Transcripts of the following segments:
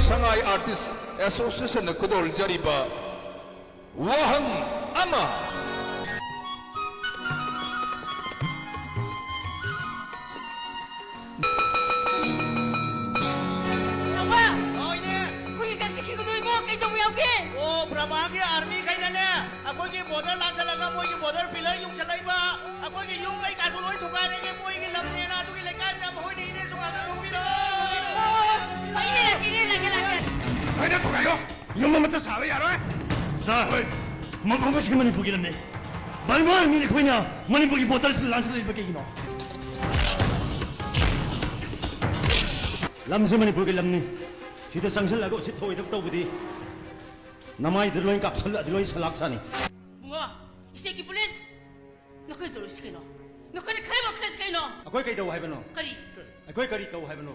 Sangai Artist Association Kodol Jariba Wahang Ama Brahmagi army kaina ne ako ki border lan chalaga moi ki border pillar yung chalai ba ako ki yung kai ka suloi thuka ne ke moi ki lam ne na tu ki lekai na moi ni ne suka ka thumi ro ai ne ki ne la ai na thuka yo yung mamata sa ya ro sa hoi mo ko si mani pugi lamne bal mo ni ko nya mani pugi border lan chalai ba ke no lam se mani pugi lamne sida sangshal lago si thoi dak to budi Namai dirloin kapsal dirloin salaksani. Bunga, isegi police. Nakoy terus kino. Nakoy kaya mo kes kino. Akoy kay daw hay bano. Kari. Akoy kari daw hay bano.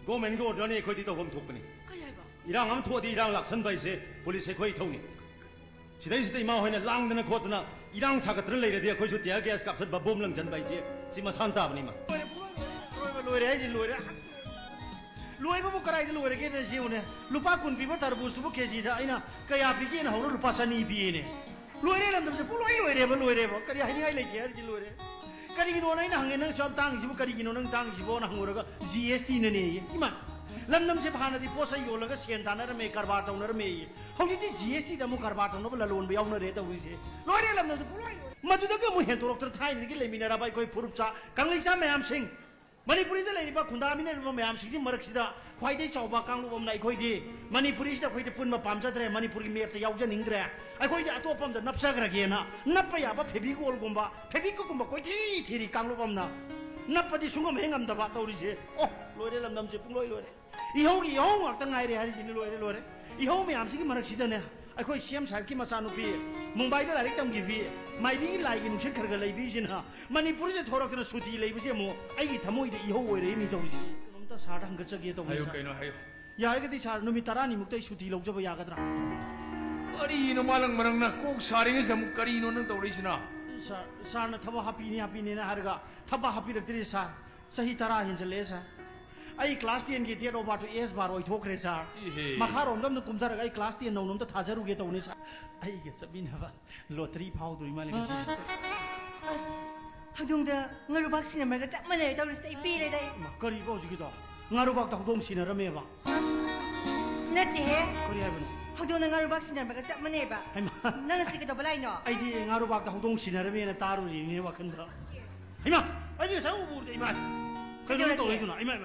Government go order ni akoy dito hom thok bani. Kaya ba? Irang am thodi irang laksan bai se police akoy thoni. Sidai sidai ma hoina lang dana khotna irang sagat ren leire de akoy su tia gas kapsal ba bom lang jan bai je sima santa bani ma. loire ai loire Luai babu karai luai ke de jiune lupa kun piba tarbus tu ke ji da aina kaya piki na horo lupa sani bi ne luai lam dam se luai ba kari ai ai le ke ji luai kari gi no nai na hangen nang sam tang ji bu kari gi no nang tang ji bo na hangura ga GST ne ne iman lam dam se phana di posa yo la ga sen ta na me karbar ta na me hau ji GST da mu karbar ta no ba loan ba yaw na re ta wi se luai lam dam se luai madu da ga mu hen torok tra thai ni gi le mi na ra bai koi phurup cha kangai sa me am sing Manipuri da lai ba khunda mina ba mayam sigi marak sida khwaidai chawba kanglu bam nai khoi di Manipuri sida khoi de pun ma pamja dre Manipuri map ta yauja ning dre ai khoi da atopam da napsa gra ge na nappa ya ba phebi gol gumba phebi ko gumba khoi thi thiri kanglu bam na nappa di sungam hengam da ba tauri se oh loire lam dam se pung loi loire I ho gi ho ngak ta ngai re hari sin loire I ho mayam sigi marak sida ne ai khoi CM sahib ki masanu pi Mumbai da direct tam gi bi mai bi lai gi nusit khar ga lai bi sin ha Manipuri se thorak na suti lai bi se mo ai gi thamoi de I ho oire mi tauri nom ta sa dang ga chage to Hayo kaino hayo ya ga di sa no mi tarani muk tai suti lok jaba ya ga dra Kari no malang manang na kok saring is dam kari no nang tawri sina sa na thaba happy ni na har ga thaba happy rak tri sa sahi tara hin se le sa ai class 10 ge tiero ba to s bar oi thok re sa makharom dam kum thar ai class 10 no nom ta thajaru ge to ni sa ai ge sabin ha lottery phau dui ma le as hadung da ngaru bak sin ma ga tak mana da ris ai pi le dai kari ko ji gi do ngaru bak ta dom sin ra me ba na ti he kari ha bano hadung da ngaru bak sin ma ga tak mana ba ai ma na na si ga do balai no ai di ngaru bak ta dom sin ra me na taru ni wa kan da ai ma ai di sa u bur dei ma kai no to ai du na ai ma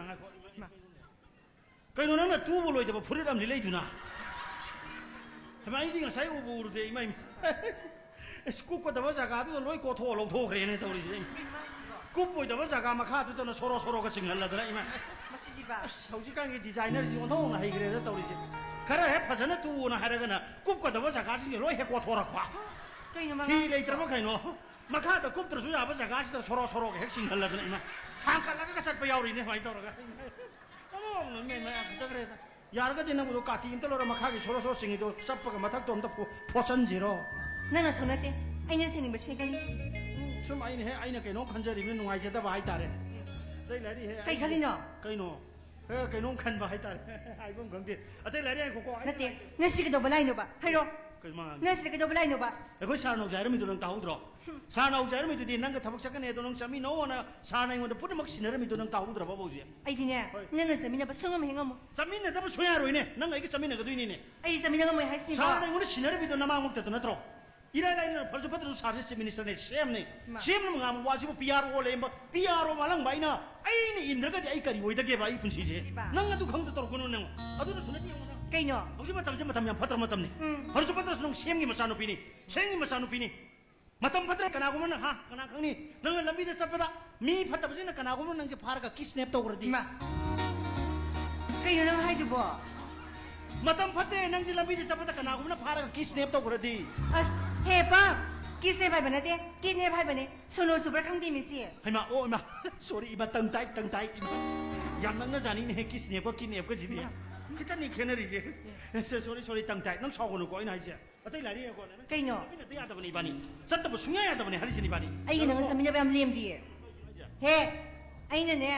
kai no na tu bo loi da ba phuri ram li lei du na ai ma ai di ga sai u bur dei mai Scoop ko da ba jaga tu loi ko tho lo tho re ne to ri se Scoop ko da ba jaga ma kha tu to na soro ga singal la da ima masi di ba sauji kan ge designer si on tho na hai gre da to ri se khara he phasana tu na hara ga na Scoop ko da ba jaga si loi he ko tho ra kwa kai no ma hi le tra ba kai no ma kha da Scoop tra su ya ba jaga si soro ga he singal la da ima sang ka la ga sat pa yaw ri ne mai to ra ga oh no me ma ja gre da yar ga din na mo ka ti in to lo ma kha ge soro singi to sap pa ga ma thak to om ta phosan zero na na thona te ai na sin ba se kai sum ai ne ai na kai no khan jari mi nungai je da ba hai tare dai la ri he kai khali no kai no he kai no khan ba hai tare ai bom gang de atai la ri ai ko ko na te na si ga do balai no ba hai ro kai ma na si ga do balai no ba ai ko sa no jar mi do nang ta hu dro sa no jar mi do di nang ga thabak sak ne do nang sami no na sa nai mo da put mak sinar mi do nang ta hu dro ba bo ji ai ti ne na na sami na ba sangam henga mo sami ne da ba so ya ro ne nang ai ga sami ne ga du ni ne ai sami na mo hai sin sa ba nai mo sinar mi do na ma ngom ta na tro 이라이나 벌써 받은 사르스 미니스터네 셈네 셈는 감 와시고 PRO 레 PRO 말랑 바이나 아이니 인들까지 아이까지 오이다게 바 이쁜 시제 nanga도 강도 떨고 노는 아도도 순하지 kai no 혹시 마탐 파트라 마탐네 벌써 받은 수능 셈이 마사노 피니 생이 마사노 피니 마탐 파트라 가나고만 하 가나 강니 너는 람비데 잡다 미 파타버지나 가나고만 낭지 파르가 키스냅 또 그러디 ma kai no na hai du bo 마탐 파테 낭지 람비데 잡다 가나고만 파르가 키스냅 또 그러디 as he pa kisne bhai bana te kisne bhai bane sono super khang di mi si 하이마 오 이마 sorry 이마 땅따이 이마 얌낭나 자니 네 키스네 버 키네 버 지디 기타니 캐너리지 sorry 땅따이 능 서고는 거 이나 이제 어떻게 라리에 거는 kai no 비나 돼야 되니 바니 삿다 뭐 숭야야 되니 하리시니 바니 ai na nga sami na ba am lem di he ai na ne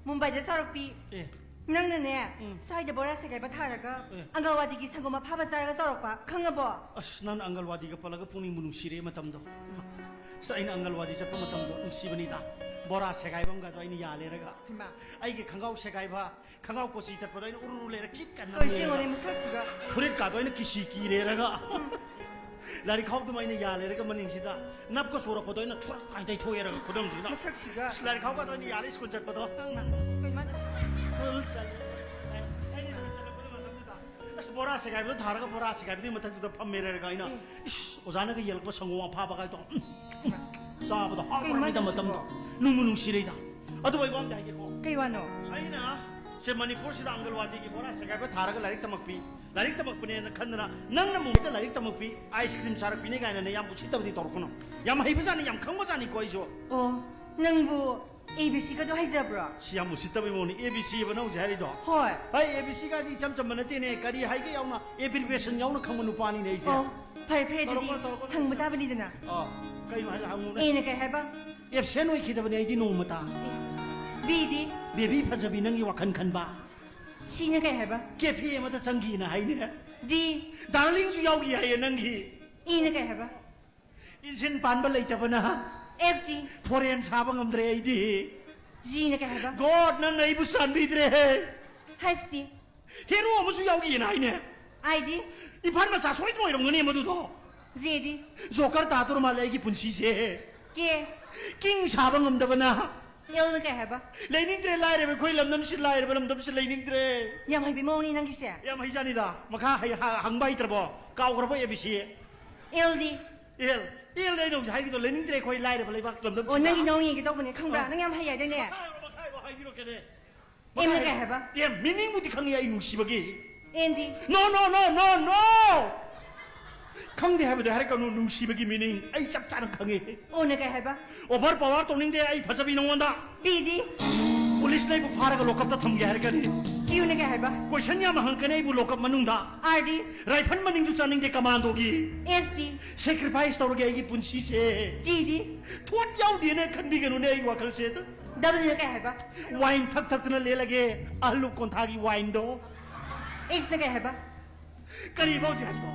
mumbai ja sarok pi 낭나네 사이드 보라색에 바타라가 안가와디기 상고마 파바사라가 썰었봐 강아봐 난 안갈와디가 빨라가 푸닝 무능시레 마탐도 사인 안갈와디 잡고 마탐도 능시버니다 보라 세가이방가도 아이니 야레라가 아이게 강가우 세가이바 강가우 꽃이 잡고도 아이니 우르르레라 kit간 거시원의 무삭수가 프렛가도 아이니 기시기레라가 라리 카우도 마이니 야레라가 만닝시다 납고 소라고도 아이니 추락가이다 초예라가 고dom지나 무삭수가 라리 카우가도 아이니 야레 스콘 잡고도 보라 세가이도 다르가 보라 세가이도 못하지도 판매를 가이나 오자는 그 열고 성공한 파바가도 싸보다 하고니다 못담도 누무능 시레이다 어도 왜 밤대 하겠고 그이와노 아니나 제 마니포시다 안글와디기 보라 세가이도 다르가 라릭 따먹비 라릭 따먹비네 칸느나 낭나 몸에다 라릭 따먹비 아이스크림 사락 비네 가이나 얌 부시다부디 도르구나 얌 하이브자니 얌 강모자니 거이죠 능부 ABC가도 하이자브라 시ям 무시다비 모니 ABC 번호 자리도 헐 아이 ABC가 이 점점만 때네 까리 하이게 야우나 에피리베이션 야우나 강문 누파니네 이제 팔팔들이 항무다버리드나 까이 말 아무나 A는 해봐 앱센 위키다버니 아이디 농무다 B디 베비 파자비 능이 와칸 칸바 C는 해봐 KP에 마다 상기나 하이네 D 달링 야우기 하이 능기 E는 해봐 인신 반발 레이타버나 F디 포렌 사방 엄드레 아이디 G는 해봐 God 난 나이부 산비드레 하이스디 헤로 무수 야우기 하이네 I디 이 반마사 소리 뭐 이런 거니 모두도 Z디 조카르 다도로 말레기 분시세 K 킹 사방 엄다버나 L는 해봐 레닝드레 라이레베 코이 람남실 라이레베 람남실 레닝드레 양하이비모니 난기세 야 마이자니다 마카 항바이 들어보 까오그러보 예비시 L디 일 레이동 하이기도 레닝드레 코이 라이레베 레박 람남실 오늘이 너희에게 덕분에 康브라 능양 하이야 되네 M는 해봐 예 미닝부디 강이야 이 뭉시버기 N디 노 강대 해보다 하니까 너 뭉시버기 미닝 아이 짭짤한 강이 O는 해봐 오버 파워 또닝데 아이 파사비 농원다 B디 police ने वो फारग लोकअप तो थम गया है क्या नहीं Q는 해봐 क्वेश्चन या महंग नहीं वो लोकअप मनुंदा R디 राइफल मनिंग जो सनिंग दे कमांड होगी S디 सेक्रीफाइस तो गया ये पुंसी से G디 थोड़ा जाओ दिने खंबी के नुने एक वकल से तो W는 해봐 वाइन थक थक न ले लगे आलू कौन था की वाइन दो X는 해봐 करीब हो जाए तो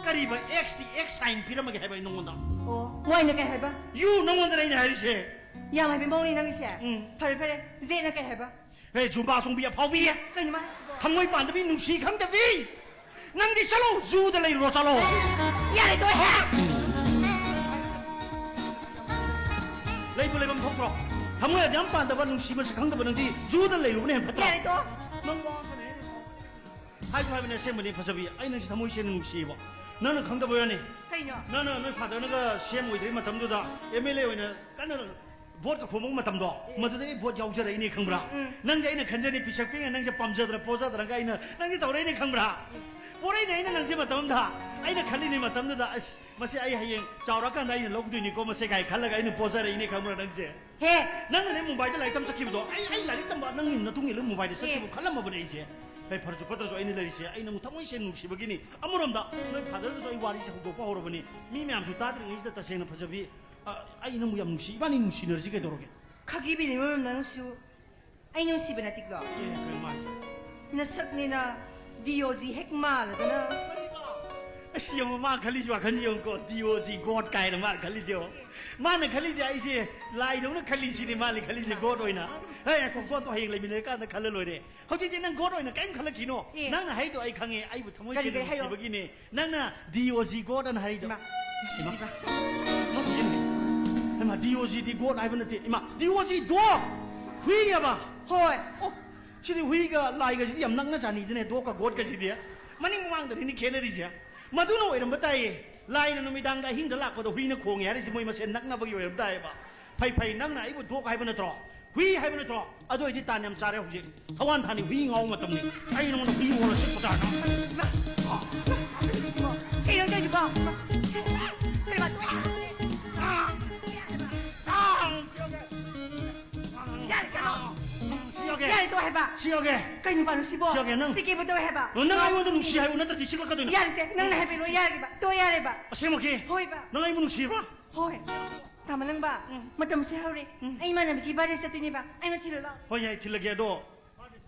करीब X साइन फिर मगे है भाई नंगोंदा Y는 해봐 यू नंगोंदा नहीं है इसे 양하이비모니 난기세 팔팔에 Z는 해봐 हे जुम्बा सुंबिया फाउबिया 그니마 हमोई पांडवी नुसी खंग दबी नंदी चलो जू दले रो चलो 야래 또 해! 레이블 레이블 통프로 हमोई ям पांडवा नुसी बस खंग दब नंदी जू दले रो ने फटा 야래 또! नंगवाने हाइबो हाइबने सेमबनि फसबि आइ नंसी हमोई से नुसीबो नन खंग दबयानि 그니마 नन न फादर नग सेम ओइद्रि मतमदुदा एमएलए ओइना कन भोट को खोमंग मतमदो मदुदे भोट याउजरैनि खंगब्रा नंजे आइना खंजनि पिसकपिंग नंजे पमजदरा पोजदरा गाइना नंगे तौरैनि खंगब्रा पोरैनि आइना नंजे मतमदा आइना खलिनि मतमदा मसे आइ हायें चावराकान आइना लौगदुनि को मसे गाइ खलगा आइना पोजरैनि खंगब्रा नंजे 해! नंने मुंबईदा लाइकम सकिबदो आइ लाइक तंबा नंगि नतुंगि ल मुंबईदा सकिबो खलमबने इसे bai farju padra aini larise aina mutamoi sen nuksibagini amuromda noi father so ai wari se hudopa horobani mi myam su tadri ngi ta sena phajabi aina mu yam nuksi bani nuksi nerji ke doroge 카기비니 모름 나누슈 아이놈 시베나 틱로 ye ke mai 나삭니나 디오지 핵마르다나 asiam ma khali jwa khanji on ko doc god kai na ma khali jo ma na khali ja ai se lai dong na khali si ni ma li khali se god oina hey ko god to hayeng lai min ka na khal loi de hoji je nang god oina kaim khala kino nang hai do ai khange ai bu thamoi se si bagini nang na doc god an hai do ma ma doc di god ai ban te ma doc do hui ya ba 헐 oh si hui ga lai ga si yam nang na jani de ne do ka god ka si de maning mang de ni kene ri ja maduna oiram batai laina numidanga hingda lakpado huina khonge hari moi masen nakna bagi oiram dai ba phai phai nangna aibu dok haiba natro hui haiba natro ado idi tanyam chare huje hawan thani hui ngau matam ni ai no hui wala se pata na 이런 게 봐. 그래봐 또. 야래 또 해봐. siyoge 그니 바로 씹어. 시작해, 능. 시기부터 해봐. nang ai mo nung si hai unata di sikla ka dun 야래세 너는 해비로 야래 봐. 또 야래 봐. asemoki 호이 봐. nang ai mo nung si ba 호이. 다만랑 봐. 맞다 무슨 하우리. 아이만 하면 기발했어 두니 봐. 아이만 티를 나. hoy ai thilage do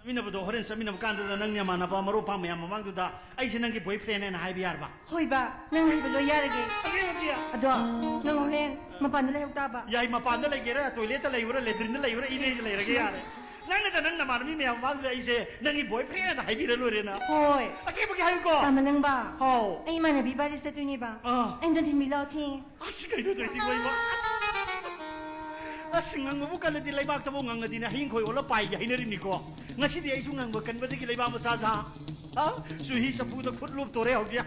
미나 보도 호렌 서미나 간다 능 냐마나 바 마루 파 매야 마망두다 아이시 능기 보이프렌드 하이비 알바 Hoy ba, nang hibalo yarage. 아그레지야 Ado, nang horen, mapanda na hukta ba? 야이 마판다 레게라 토일레트 레이브라 레드린 레이브라 이네 레이라게 야레 낭나다 능 나마르 미 매야 마망두 아이세 능기 보이프렌드 하이비를 노래나 Hoy, 아시 보게 하이고 tama lang ba? 하오 Ay man, nabibalis na to niya ba? Ay, doon din milaw ting. 아시가 이거 저기 이거 asingang mo bukan na di laibak tamo ngang na di na hingkoy wala pay ya hinarin ko ngasi di ay sungang bukan ba di laibak mo sasa ha suhi sa puto kutlup tore ho dia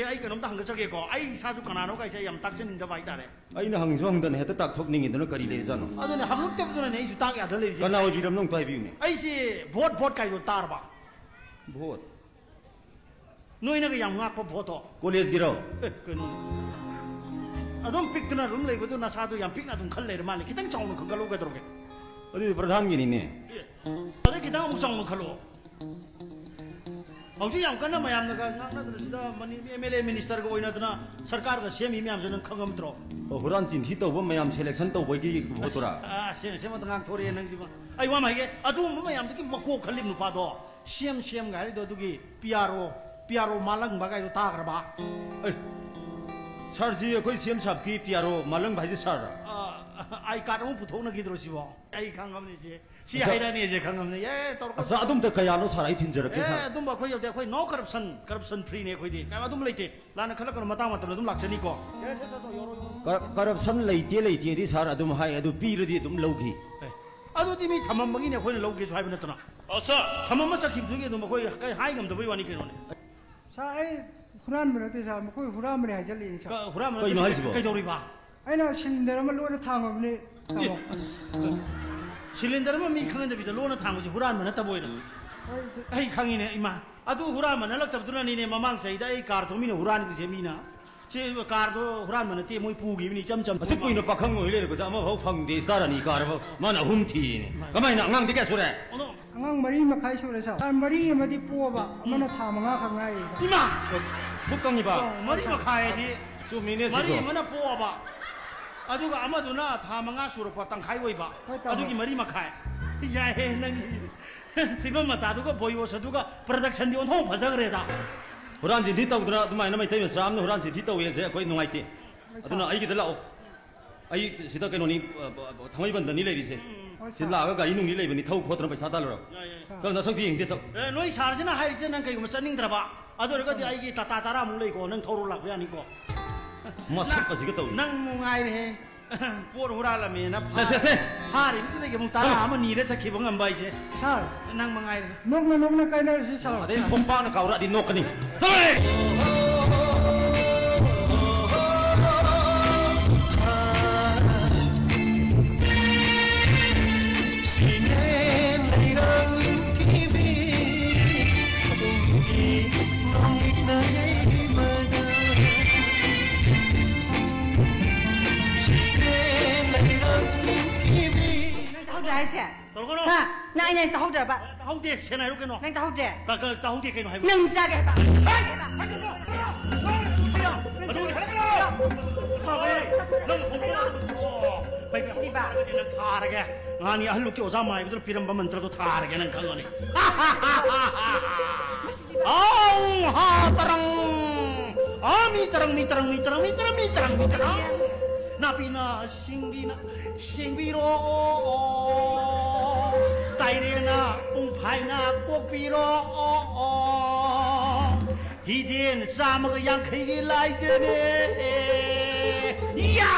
ai cái nông thằng cái sao kì có ai sao chụp canal nó cái sao yam tác trên cái bài ta đấy aina hangjuang dan heta tak thok ningi dan kari le jano à đây này ham lúc tiếp rồi này chụp tác ya thôi lấy kana oji ram nong tai biu ne ai gì vote cái rồi tar ba vote nuôi nó cái yam ngạc có vote to college giro cái nuôi à đông pick tu na room lấy betul na satu yam pick na tung khal lấy mà này kita chong nó khalo cái rồi adi pradhan gi ni ne ada kita ngomong chong nó khalo hꯧ지 yam kana mayam na ngak na sida mani MLA minister ko oina tuna sarkar ka CM mi am jana khangam tro huran chin thi to ba mayam selection to boi gi votora se ma tang thori nang ji ai wa mai ge adu mayam ki mako khalim nu pa do CM ga ri do du gi PRO malang ba ga do ta gra ba ai sarji koi CM sab ki PRO malang bhai ji sar ai ka ro pu thong na gi dro si bo ai khangam ni je si hai ra ni je khangam ni ye tor asa adum ta kaya no sarai thin jar ke sa adum ba khoi yau khoi no corruption free ne khoi di ka adum leite lana khala ko mata mata adum laksani ko corruption leite leite di sar adum hai adu pi ri di adum logi adu di mi thamam magi ne khoi logi so hai bna tana asa thamam ma sakhi du ge adum khoi kai hai ngam da bai wani ke no ne sa ai huran mena te sa khoi huran mena jali sa ka hura ma kai no hai sibo kai dori ba ai na sindera ma lo na thang ne cylinder ma mi khang da bi da lo na thang ji huran ma na ta boi na ai khangi ne ima adu huran ma na lak tab du na ni ne mamang sai da ai kar tho mi ne huran ki se mi na se kar do huran ma na te moi pu gi mi ni cham cham ase koi no pakhang ngoi le ko ama bhau phang de sar ani kar ba mana hum thi ne kamai na ngang de ka sure angang mari ma khai sure sa tan mari ma di po ba amana tha manga khang ngai sa ima phukang ni ba mari ma khai di su mi ne mari si mana po ba adu ga ama du na tha manga sur pa tang khai woi ba adu ki mari ma khai ya he nang phibam ma ta du ko boi wo sa du ga production di on thong pha jang re da huran ji thi tau dra dumai na mai thai sam no huran si thi tau ye se koi ngai te aduna ai gi da lao ai sida ke no ni thamai ban da ni le ri se si la ga gari nung ni le ni thau khot na paisa ta lo ka na sang thi ing de sa noi sar jina hai jina nang kai ma saning dra ba adu ga di ai gi ta ta ra mu le ko nang thoru lak ya ni ko ma sap pa si ga tau nang mu ngai re por hura la me na se ha ri ti ge mu ta ra ma ni re sa ki bang am bai se sa nang ma ngai nok na kai na si sa ade pompa na kaura di nok ni sai Ha, na ai này tao hậu ba. Hậu tiệt xe này lúc cái nó. Nang tao hậu trẻ. Ta hậu tiệt cái nó hay. Nang ra cái ba. Đi ba. Nang thà ra cái. Ngani ahlu kyo za mai betul piram mantra to thà ra cái nang khang ni. Aung ha tarang. Mi terang. Napina singbiro. Tairena ungpaina kokbiro hidin sama yang kei lai jene ya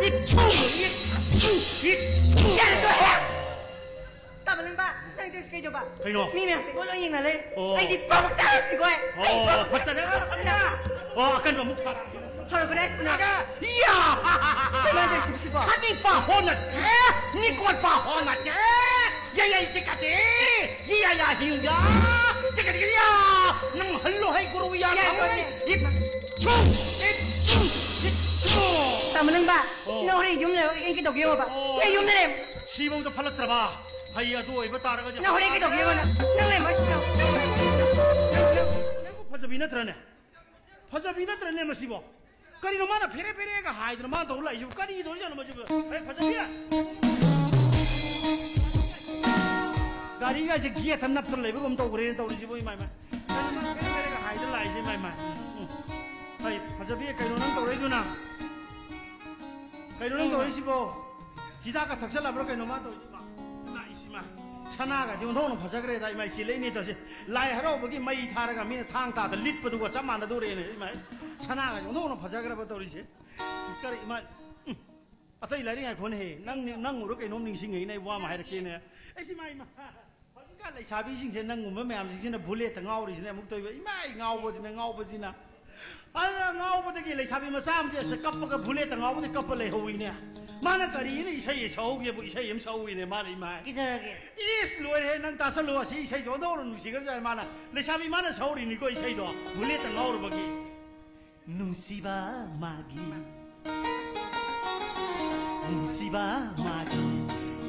itu Ya tu ya. Tak boleh ba. Nang tu sekejap ba. Keno. Ni memang si golong yang nalai. Ai di pang sa si koi. Oh, fatta dah. Oh, akan kamu sekarang. Kalau kau dah senaga. Ya. Mana si si ba. Kami pahonat. Ni kau pahonat. Ya 이야야 이 새끼들 이야야 hinga 저기야 능 할로 할 거로야 가만히 Tama ba? Nahuri yung na yung kitog yung ba? Eh yung na rin. 시봉도 팔렸더라 봐 하이야 너 이거 따라가자 Nahuri kitog yung na. Nang rin mas na. 파자비나 들어네 파자비나 들어네 뭐 시봉 까리 너 마나 페레페레가 하이들 마나 올라 이거 까리 돌잖아 뭐 지금 파자비야 까리가 이제 기에 담납들 레고 검도 그래 또 우리 집이 마이마 페레페레가 하이들 라이지 마이마 하이 파자비에 까이노는 또 그래 누나 까이노는 또 이시고 기다가 덕살라 버려 까이노만 또 이시마 나 이시마 차나가 지금 너는 파자 그래 다 이마 실레니 또 라이 하러 보기 마이 타라가 미는 탕타도 릿버두고 잠만다 도래네 이마 차나가 지금 너는 파자 그래 버터 우리지 까리 이마 아따 이라리가 권해 낭 우르 까이노 닝싱이 네 와마 하이르케네 이시마 이마 그러니까 사비싱세 낭 우면 맘싱세 불레 땡아오리시네 묵도 이마 잉아오버지네 잉아오버지나 아나 잉아오버데기 사비 마삼데 kappa가 불레 땡아오데 kappa레 호이네 마나 까리네 이사이 서우게 뭐 이사이 엠 서우이네 마나 이마 Kidarage. 이스 로에 난 다살로와 이사이 저도는 무시거자 마나 레사비 마나 서우리니 거 이사이도 불레 땡아오르 버기 눈시바 마기 눈시바 마기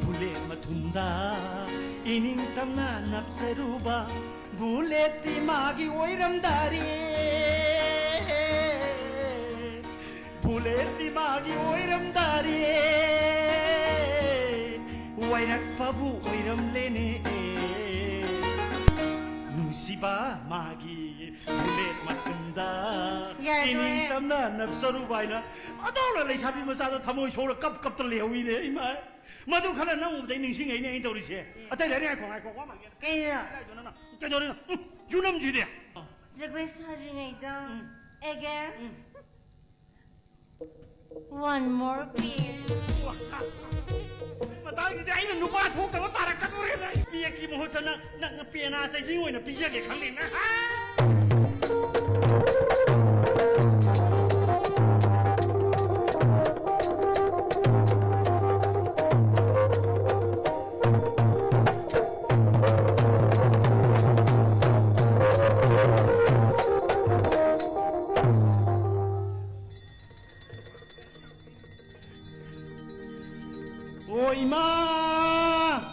불레 마툰다 이닝탐나 납세루바 불레티 마기 오이람다리 불레티 마기 오이람다리 와이락바부 오이람레네 누시바 마기 불레 마툰다 이닝탐나 납세루바이나 아도라 레사비 마사도 타모 쇼를 깝깝들 레오이네 이마 마두 칼라 나무 닝싱 에네 인도리세 아따 레리 아이콩 와마 Kaya. 깨져리나 유남지대 Request hari ngayon. Again. One more piece. 마다기 아이는 누가 톡다고 따라가도래나 비야기 모호타나 나 피에나 사이징오이나 비자게 강리나 오이마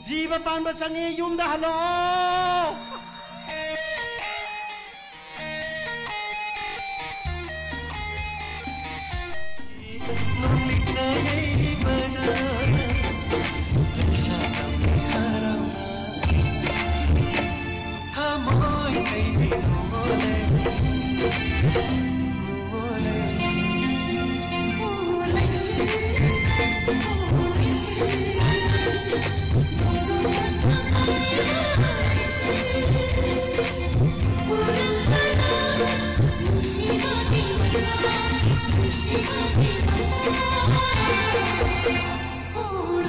지바 반바상에 юм다 할로 Oh,